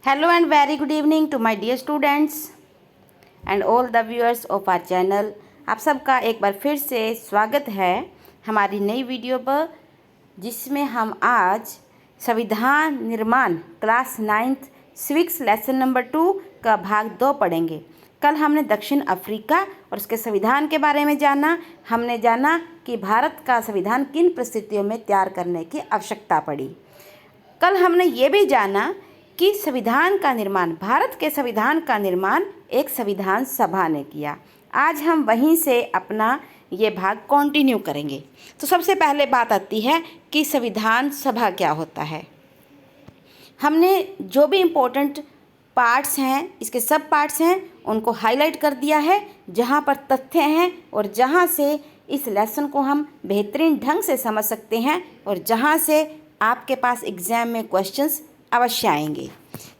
Hello and very good evening to my dear students and all the viewers of our channel। आप सबका एक बार फिर से स्वागत है हमारी नई वीडियो पर, जिसमें हम आज संविधान निर्माण class 9th civics lesson number 2 का भाग 2 पढ़ेंगे। कल हमने दक्षिण अफ्रीका और उसके संविधान के बारे में जाना। हमने जाना कि भारत का संविधान किन परिस्थितियों में तैयार करने की आवश्यकता पड़ी। कल हमने ये भी जाना कि संविधान का निर्माण, भारत के संविधान का निर्माण एक संविधान सभा ने किया। आज हम वहीं से अपना ये भाग कंटिन्यू करेंगे। तो सबसे पहले बात आती है कि संविधान सभा क्या होता है। हमने जो भी इम्पोर्टेंट पार्ट्स हैं, इसके सब पार्ट्स हैं, उनको हाईलाइट कर दिया है, जहाँ पर तथ्य हैं और जहाँ से इस लेसन को हम बेहतरीन ढंग से समझ सकते हैं और जहाँ से आपके पास एग्ज़ाम में क्वेश्चंस अवश्य आएंगे।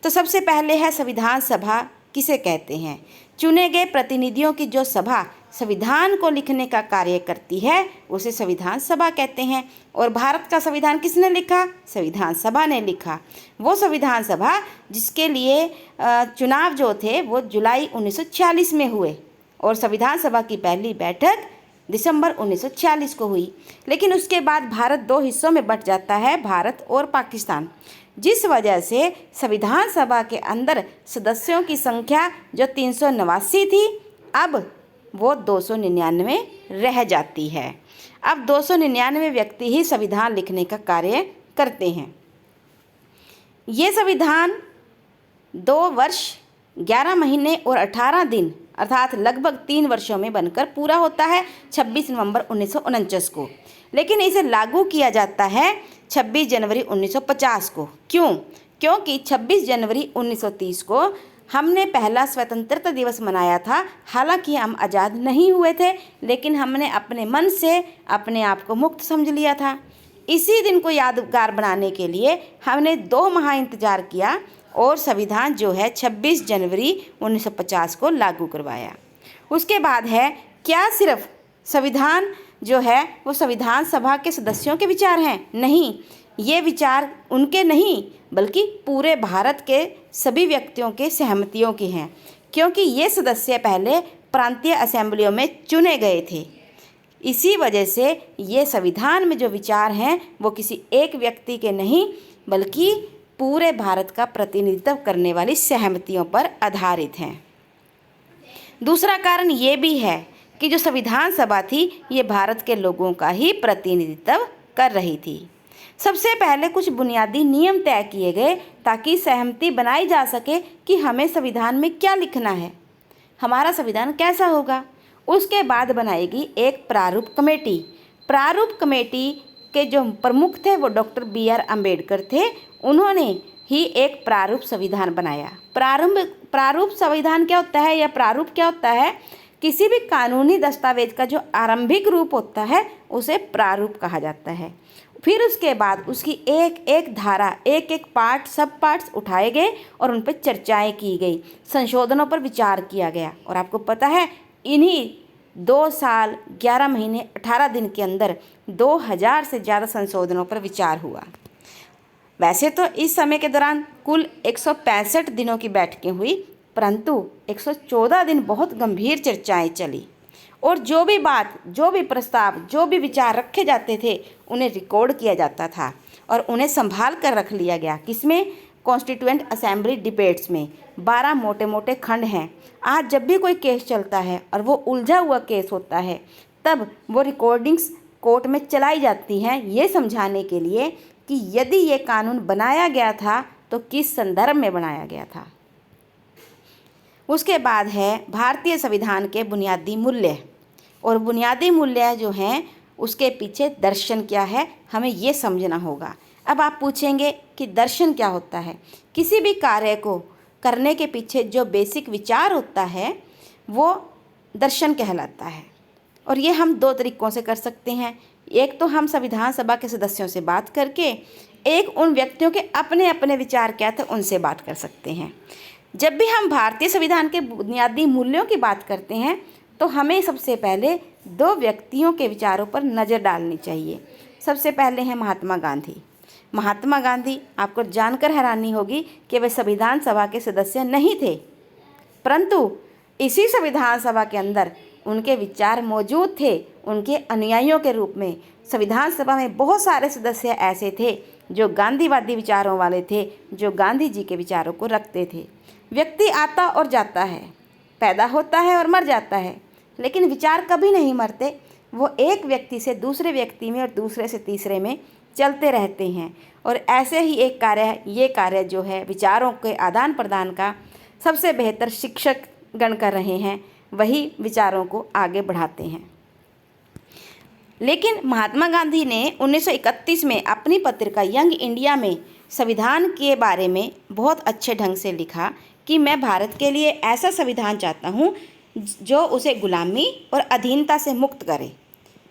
तो सबसे पहले है संविधान सभा किसे कहते हैं। चुने गए प्रतिनिधियों की जो सभा संविधान को लिखने का कार्य करती है उसे संविधान सभा कहते हैं। और भारत का संविधान किसने लिखा? संविधान सभा ने लिखा। वो संविधान सभा जिसके लिए चुनाव जो थे वो जुलाई 1946 में हुए और संविधान सभा की पहली बैठक दिसंबर 1946 को हुई। लेकिन उसके बाद भारत दो हिस्सों में बंट जाता है, भारत और पाकिस्तान, जिस वजह से संविधान सभा के अंदर सदस्यों की संख्या जो 389 थी अब वो 299 रह जाती है। अब 299 व्यक्ति ही संविधान लिखने का कार्य करते हैं। ये संविधान 2 वर्ष 11 महीने और 18 दिन अर्थात लगभग 3 वर्षों में बनकर पूरा होता है 26 नवंबर 1949 को। लेकिन इसे लागू किया जाता है 26 जनवरी 1950 को। क्यों? क्योंकि 26 जनवरी 1930 को हमने पहला स्वतंत्रता दिवस मनाया था। हालांकि हम आज़ाद नहीं हुए थे, लेकिन हमने अपने मन से अपने आप को मुक्त समझ लिया था। इसी दिन को यादगार बनाने के लिए हमने 2 माह इंतज़ार किया और संविधान जो है 26 जनवरी 1950 को लागू करवाया। उसके बाद है क्या सिर्फ संविधान जो है वो संविधान सभा के सदस्यों के विचार हैं? नहीं, ये विचार उनके नहीं बल्कि पूरे भारत के सभी व्यक्तियों के सहमतियों के हैं, क्योंकि ये सदस्य पहले प्रांतीय असेंबलियों में चुने गए थे। इसी वजह से ये संविधान में जो विचार हैं वो किसी एक व्यक्ति के नहीं बल्कि पूरे भारत का प्रतिनिधित्व करने वाली सहमतियों पर आधारित हैं। दूसरा कारण ये भी है कि जो संविधान सभा थी ये भारत के लोगों का ही प्रतिनिधित्व कर रही थी। सबसे पहले कुछ बुनियादी नियम तय किए गए ताकि सहमति बनाई जा सके कि हमें संविधान में क्या लिखना है, हमारा संविधान कैसा होगा। उसके बाद बनाएगी एक प्रारूप कमेटी। प्रारूप कमेटी के जो प्रमुख थे वो डॉक्टर BR अम्बेडकर थे। उन्होंने ही एक प्रारूप संविधान बनाया। प्रारूप संविधान क्या होता है या प्रारूप क्या होता है? किसी भी कानूनी दस्तावेज का जो आरंभिक रूप होता है उसे प्रारूप कहा जाता है। फिर उसके बाद उसकी एक एक धारा, एक एक पार्ट, सब पार्ट्स उठाए गए और उन पर चर्चाएँ की गई, संशोधनों पर विचार किया गया। और आपको पता है इन्हीं 2 साल 11 महीने 18 दिन के अंदर 2000 से ज़्यादा संशोधनों पर विचार हुआ। वैसे तो इस समय के दौरान कुल 165 दिनों की बैठकें हुई, परंतु 114 दिन बहुत गंभीर चर्चाएं चली और जो भी बात, जो भी प्रस्ताव, जो भी विचार रखे जाते थे उन्हें रिकॉर्ड किया जाता था और उन्हें संभाल कर रख लिया गया। किसमें? कॉन्स्टिट्यूएंट असेंबली डिबेट्स में। 12 मोटे मोटे खंड हैं। आज जब भी कोई केस चलता है और वो उलझा हुआ केस होता है तब वो रिकॉर्डिंग्स कोर्ट में चलाई जाती हैं, ये समझाने के लिए कि यदि ये कानून बनाया गया था तो किस संदर्भ में बनाया गया था। उसके बाद है भारतीय संविधान के बुनियादी मूल्य। और बुनियादी मूल्य जो हैं उसके पीछे दर्शन क्या है, हमें ये समझना होगा। अब आप पूछेंगे कि दर्शन क्या होता है? किसी भी कार्य को करने के पीछे जो बेसिक विचार होता है वो दर्शन कहलाता है। और ये हम 2 तरीक़ों से कर सकते हैं। एक तो हम संविधान सभा के सदस्यों से बात करके, एक उन व्यक्तियों के अपने अपने विचार क्या थे उनसे बात कर सकते हैं। जब भी हम भारतीय संविधान के बुनियादी मूल्यों की बात करते हैं तो हमें सबसे पहले 2 व्यक्तियों के विचारों पर नज़र डालनी चाहिए। सबसे पहले हैं महात्मा गांधी। महात्मा गांधी, आपको जानकर हैरानी होगी कि वे संविधान सभा के सदस्य नहीं थे, परंतु इसी संविधान सभा के अंदर उनके विचार मौजूद थे। उनके अनुयायियों के रूप में संविधान सभा में बहुत सारे सदस्य ऐसे थे जो गांधीवादी विचारों वाले थे, जो गांधी जी के विचारों को रखते थे। व्यक्ति आता और जाता है, पैदा होता है और मर जाता है, लेकिन विचार कभी नहीं मरते। वो एक व्यक्ति से दूसरे व्यक्ति में और दूसरे से तीसरे में चलते रहते हैं। और ऐसे ही एक कार्य, ये कार्य जो है विचारों के आदान प्रदान का सबसे बेहतर शिक्षक गण कर रहे हैं, वही विचारों को आगे बढ़ाते हैं। लेकिन महात्मा गांधी ने 1931 में अपनी पत्रिका यंग इंडिया में संविधान के बारे में बहुत अच्छे ढंग से लिखा कि मैं भारत के लिए ऐसा संविधान चाहता हूँ जो उसे गुलामी और अधीनता से मुक्त करे।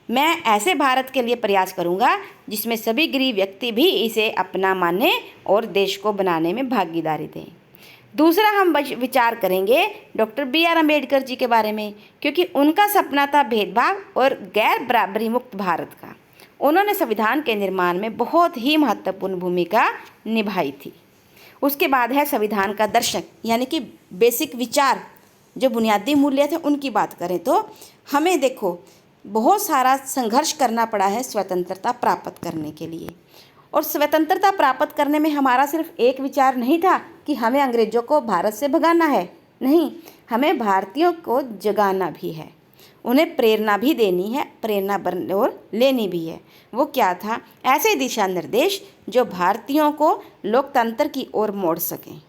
मैं ऐसे भारत के लिए प्रयास करूँगा जिसमें सभी गरीब व्यक्ति भी इसे अपना माने और देश को बनाने में भागीदारी दें। दूसरा हम विचार करेंगे डॉक्टर BR अम्बेडकर जी के बारे में, क्योंकि उनका सपना था भेदभाव और गैर बराबरी मुक्त भारत का। उन्होंने संविधान के निर्माण में बहुत ही महत्वपूर्ण भूमिका निभाई थी। उसके बाद है संविधान का दर्शन, यानी कि बेसिक विचार, जो बुनियादी मूल्य थे उनकी बात करें तो हमें देखो बहुत सारा संघर्ष करना पड़ा है स्वतंत्रता प्राप्त करने के लिए। और स्वतंत्रता प्राप्त करने में हमारा सिर्फ एक विचार नहीं था कि हमें अंग्रेज़ों को भारत से भगाना है, नहीं, हमें भारतीयों को जगाना भी है, उन्हें प्रेरणा भी देनी है, प्रेरणा और लेनी भी है। वो क्या था? ऐसे दिशा निर्देश जो भारतीयों को लोकतंत्र की ओर मोड़ सकें।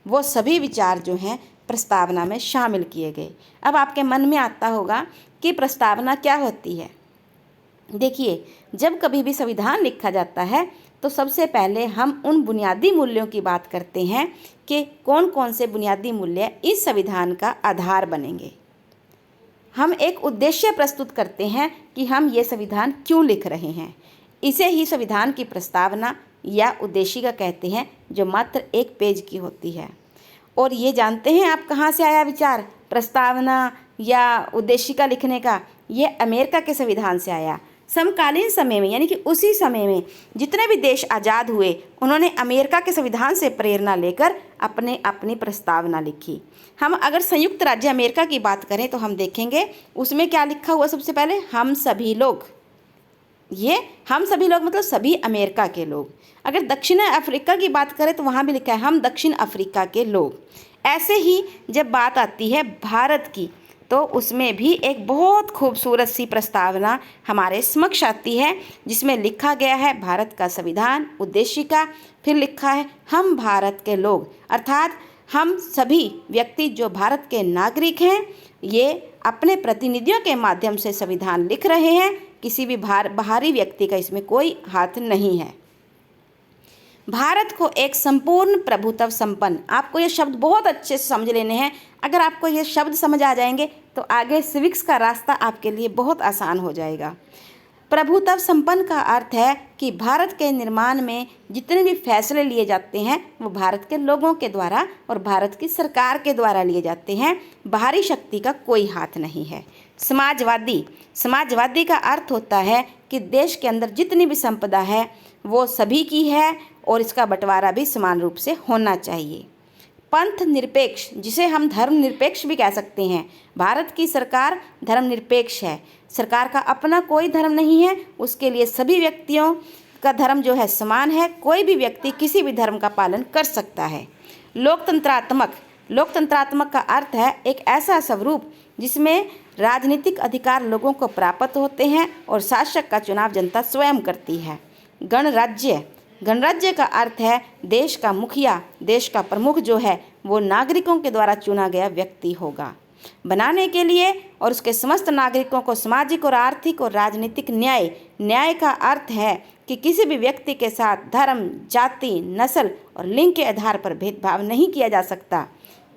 वो सभी विचार जो हैं प्रस्तावना में शामिल किए गए। अब आपके मन में आता होगा कि प्रस्तावना क्या होती है। देखिए, जब कभी भी संविधान लिखा जाता है तो सबसे पहले हम उन बुनियादी मूल्यों की बात करते हैं कि कौन कौन से बुनियादी मूल्य इस संविधान का आधार बनेंगे। हम एक उद्देश्य प्रस्तुत करते हैं कि हम ये संविधान क्यों लिख रहे हैं। इसे ही संविधान की प्रस्तावना या उद्देशिका कहते हैं, जो मात्र एक पेज की होती है। और ये जानते हैं आप कहाँ से आया विचार प्रस्तावना या उद्देशिका लिखने का? ये अमेरिका के संविधान से आया। समकालीन समय में, यानी कि उसी समय में जितने भी देश आज़ाद हुए, उन्होंने अमेरिका के संविधान से प्रेरणा लेकर अपनी प्रस्तावना लिखी। हम अगर संयुक्त राज्य अमेरिका की बात करें तो हम देखेंगे उसमें क्या लिखा हुआ सबसे पहले, हम सभी लोग। ये हम सभी लोग मतलब सभी अमेरिका के लोग। अगर दक्षिण अफ्रीका की बात करें तो वहाँ भी लिखा है हम दक्षिण अफ्रीका के लोग। ऐसे ही जब बात आती है भारत की तो उसमें भी एक बहुत खूबसूरत सी प्रस्तावना हमारे समक्ष आती है, जिसमें लिखा गया है भारत का संविधान, उद्देशिका, फिर लिखा है हम भारत के लोग, अर्थात हम सभी व्यक्ति जो भारत के नागरिक हैं, ये अपने प्रतिनिधियों के माध्यम से संविधान लिख रहे हैं। किसी भी बाहरी व्यक्ति का इसमें कोई हाथ नहीं है। भारत को एक संपूर्ण प्रभुत्व संपन्न, आपको ये शब्द बहुत अच्छे से समझ लेने हैं। अगर आपको ये शब्द समझ आ जाएंगे तो आगे सिविक्स का रास्ता आपके लिए बहुत आसान हो जाएगा। प्रभुत्व संपन्न का अर्थ है कि भारत के निर्माण में जितने भी फैसले लिए जाते हैं वो भारत के लोगों के द्वारा और भारत की सरकार के द्वारा लिए जाते हैं। बाहरी शक्ति का कोई हाथ नहीं है। समाजवादी का अर्थ होता है कि देश के अंदर जितनी भी संपदा है वो सभी की है और इसका बंटवारा भी समान रूप से होना चाहिए। पंथ निरपेक्ष, जिसे हम धर्मनिरपेक्ष भी कह सकते हैं, भारत की सरकार धर्मनिरपेक्ष है। सरकार का अपना कोई धर्म नहीं है, उसके लिए सभी व्यक्तियों का धर्म जो है समान है। कोई भी व्यक्ति किसी भी धर्म का पालन कर सकता है। लोकतंत्रात्मक का अर्थ है एक ऐसा स्वरूप जिसमें राजनीतिक अधिकार लोगों को प्राप्त होते हैं और शासक का चुनाव जनता स्वयं करती है। गणराज्य का अर्थ है देश का मुखिया, देश का प्रमुख जो है वो नागरिकों के द्वारा चुना गया व्यक्ति होगा, बनाने के लिए और उसके समस्त नागरिकों को सामाजिक और आर्थिक और राजनीतिक न्याय का अर्थ है कि किसी भी व्यक्ति के साथ धर्म, जाति, नस्ल और लिंग के आधार पर भेदभाव नहीं किया जा सकता।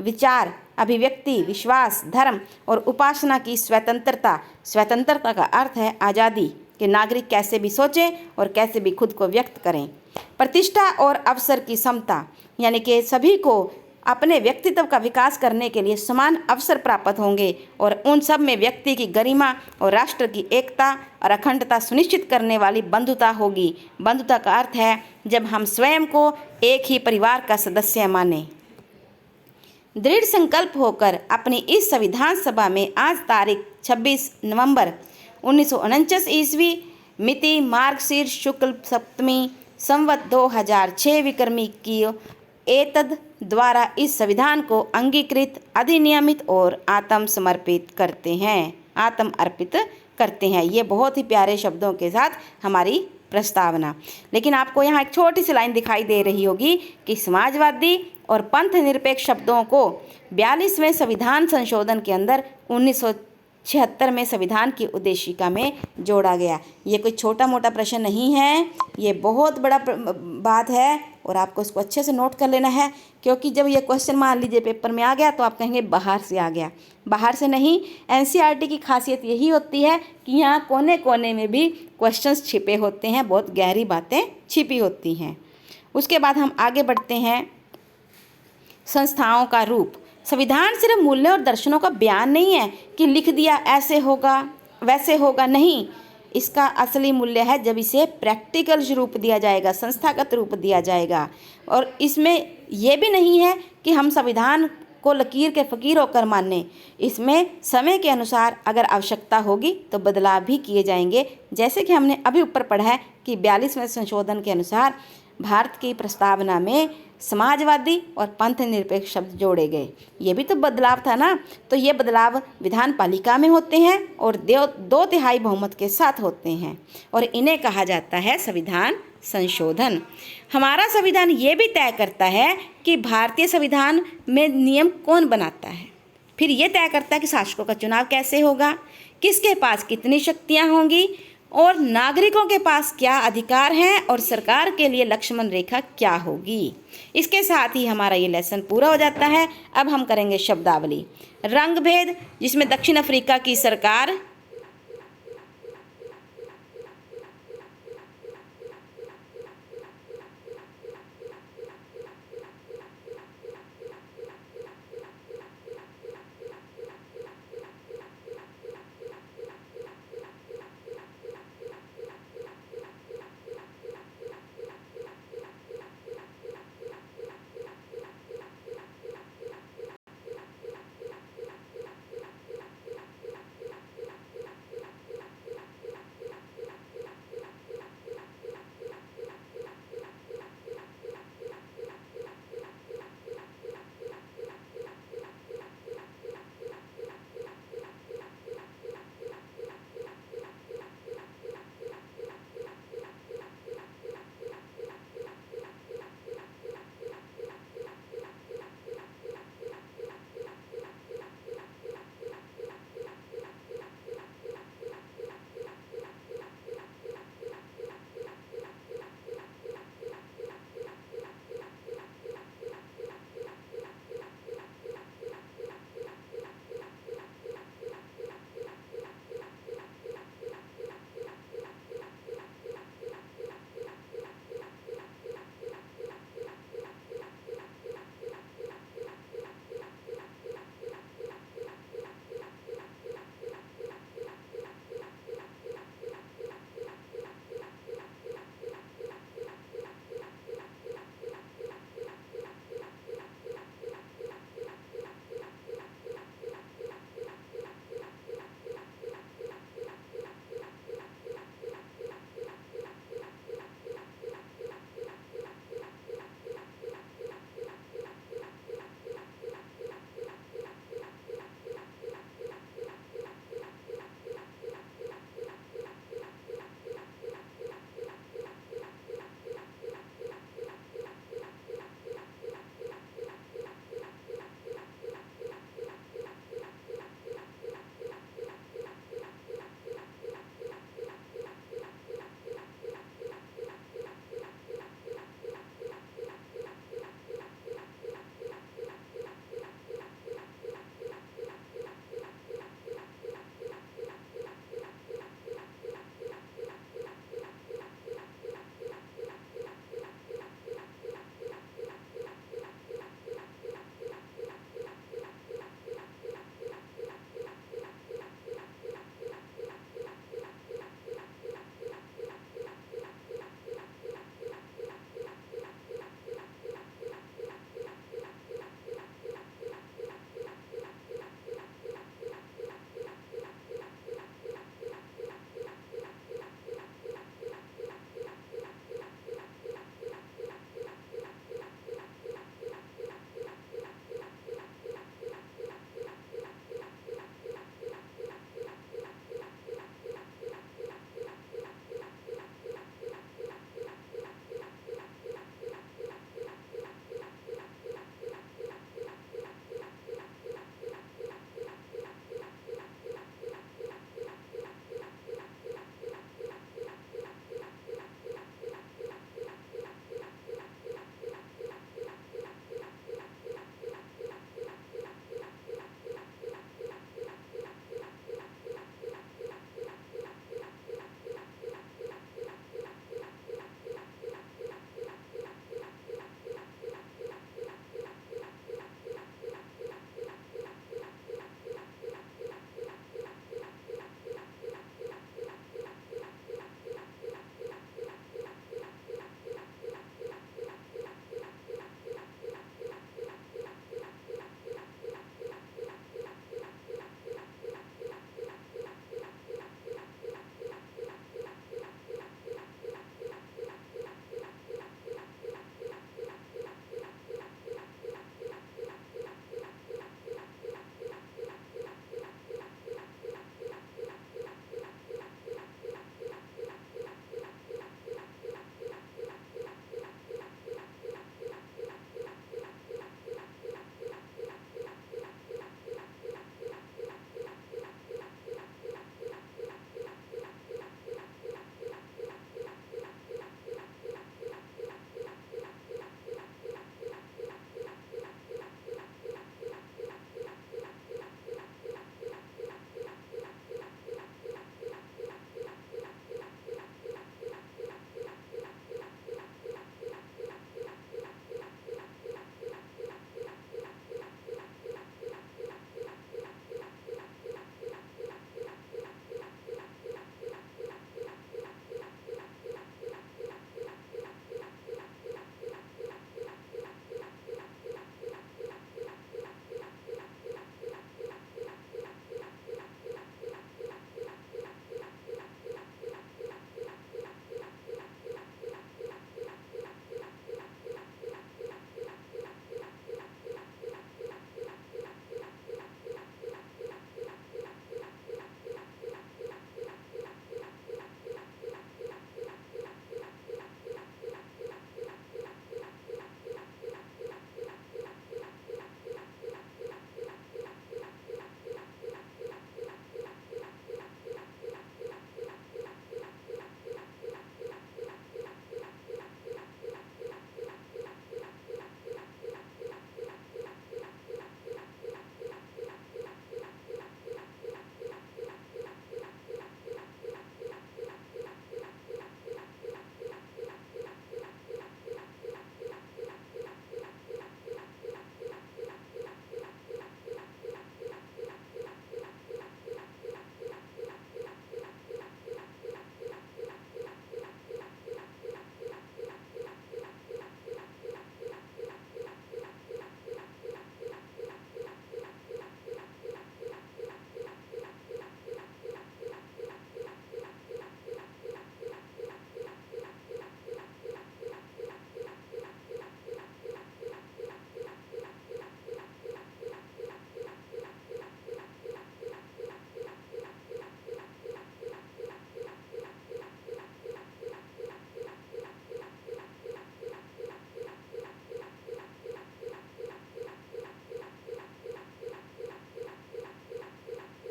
विचार, अभिव्यक्ति, विश्वास, धर्म और उपासना की स्वतंत्रता का अर्थ है आज़ादी, कि नागरिक कैसे भी सोचें और कैसे भी खुद को व्यक्त करें। प्रतिष्ठा और अवसर की समता, यानी कि सभी को अपने व्यक्तित्व का विकास करने के लिए समान अवसर प्राप्त होंगे और उन सब में व्यक्ति की गरिमा और राष्ट्र की एकता और अखंडता सुनिश्चित करने वाली बंधुता होगी। बंधुता का अर्थ है जब हम स्वयं को एक ही परिवार का सदस्य माने। दृढ़ संकल्प होकर अपनी इस संविधान सभा में आज तारीख 26 नवंबर 1949 ईस्वी मिति मार्गशीर्ष शुक्ल सप्तमी संवत 2006 विक्रमी की एतद द्वारा इस संविधान को अंगीकृत, अधिनियमित और आत्म समर्पित करते हैं। ये बहुत ही प्यारे शब्दों के साथ हमारी प्रस्तावना। लेकिन आपको यहाँ एक छोटी सी लाइन दिखाई दे रही होगी कि समाजवादी और पंथ निरपेक्ष शब्दों को 42वें संविधान संशोधन के अंदर 1976 में संविधान की उद्देशिका में जोड़ा गया। ये कोई छोटा मोटा प्रश्न नहीं है, ये बहुत बड़ा बात है और आपको इसको अच्छे से नोट कर लेना है, क्योंकि जब ये क्वेश्चन मान लीजिए पेपर में आ गया तो आप कहेंगे बाहर से आ गया। बाहर से नहीं, एनसीईआरटी की खासियत यही होती है कि यहाँ कोने कोने में भी क्वेश्चंस छिपे होते हैं, बहुत गहरी बातें छिपी होती हैं। उसके बाद हम आगे बढ़ते हैं। संस्थाओं का रूप। संविधान सिर्फ मूल्यों और दर्शनों का बयान नहीं है कि लिख दिया ऐसे होगा वैसे होगा, नहीं। इसका असली मूल्य है जब इसे प्रैक्टिकल रूप दिया जाएगा, संस्थागत रूप दिया जाएगा। और इसमें यह भी नहीं है कि हम संविधान को लकीर के फ़कीर होकर माने। इसमें समय के अनुसार अगर आवश्यकता होगी तो बदलाव भी किए जाएंगे, जैसे कि हमने अभी ऊपर पढ़ा है कि 42वें संशोधन के अनुसार भारत की प्रस्तावना में समाजवादी और पंथ निरपेक्ष शब्द जोड़े गए। ये भी तो बदलाव था ना। तो ये बदलाव विधान पालिका में होते हैं और 2/3 बहुमत के साथ होते हैं और इन्हें कहा जाता है संविधान संशोधन। हमारा संविधान ये भी तय करता है कि भारतीय संविधान में नियम कौन बनाता है, फिर ये तय करता है कि शासकों का चुनाव कैसे होगा, किसके पास कितनी शक्तियाँ होंगी और नागरिकों के पास क्या अधिकार हैं और सरकार के लिए लक्ष्मण रेखा क्या होगी। इसके साथ ही हमारा ये लेसन पूरा हो जाता है। अब हम करेंगे शब्दावली। रंग भेद, जिसमें दक्षिण अफ्रीका की सरकार